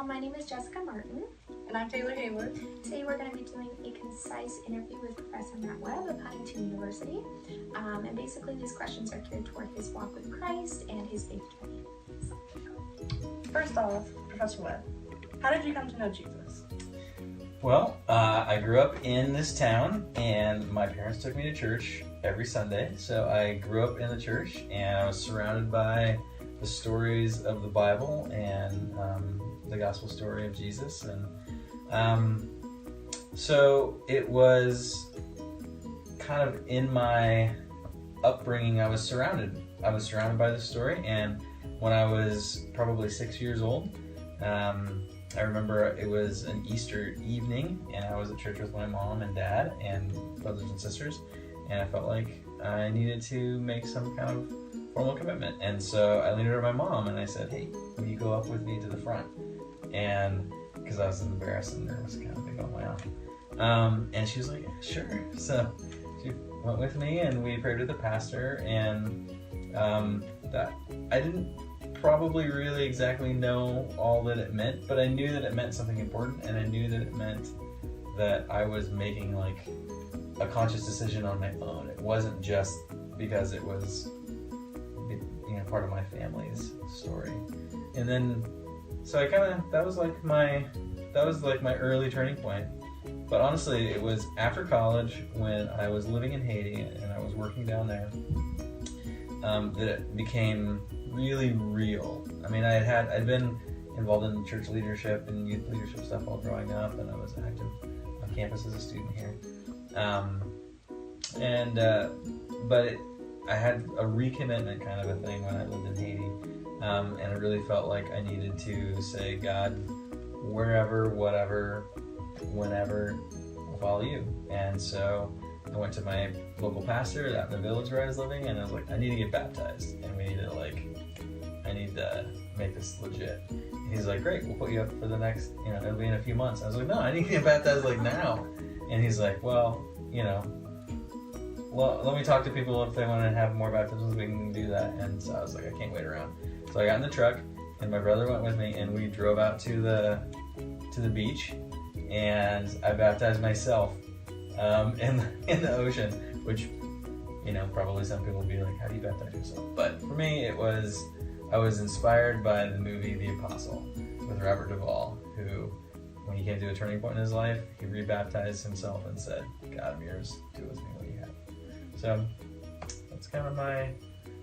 my name is Jessica Martin. And I'm Taylor Hayward. Today we're going to be doing a concise interview with Professor Matt Webb of Huntington University. And basically these questions are geared toward his walk with Christ and his faith journey. First off, Professor Webb, how did you come to know Jesus? Well, I grew up in this town, and my parents took me to church every Sunday. So I grew up in the church, and I was surrounded by the stories of the Bible and the gospel story of Jesus. And so it was kind of in my upbringing, I was surrounded by the story. And when I was probably 6 years old, I remember it was an Easter evening, and I was at church with my mom and dad and brothers and sisters, and I felt like I needed to make some kind of formal commitment. And so I leaned over to my mom and I said, "Hey, will you go up with me to the front?" And because I was embarrassed and nervous, kind of on my own. And she was like, "Sure." So she went with me, and we prayed with the pastor, and that I didn't probably really exactly know all that it meant, but I knew that it meant something important, and I knew that it meant that I was making like a conscious decision on my own. It wasn't just because it was, part of my family's story. And then, so I that was like my early turning point. But honestly, it was after college when I was living in Haiti and I was working down there that it became really real. I mean, I'd been involved in church leadership and youth leadership stuff all growing up, and I was active on campus as a student here. But I had a recommitment kind of a thing when I lived in Haiti, and I really felt like I needed to say, "God, wherever, whatever, whenever, I'll follow you." And so I went to my local pastor out in the village where I was living, and I was like, "I need to get baptized, and I need to make this legit." And he's like, "Great, we'll put you up for the next, it'll be in a few months." I was like, "No, I need to get baptized like now." And he's like, "Well, let me talk to people if they want to have more baptisms, we can do that." And so I was like, I can't wait around. So I got in the truck, and my brother went with me, and we drove out to the beach, and I baptized myself in the ocean, which, probably some people would be like, "How do you baptize yourself?" But for me, I was inspired by the movie The Apostle with Robert Duvall, who, when he came to a turning point in his life, he rebaptized himself and said, "God, I'm yours, do with me what you have." So that's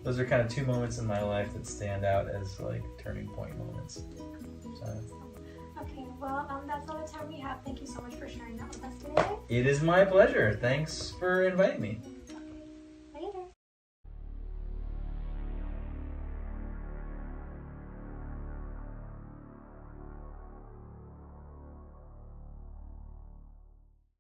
those are kind of two moments in my life that stand out as like turning point moments. So. Okay, well, that's all the time we have. Thank you so much for sharing that with us today. It is my pleasure. Thanks for inviting me.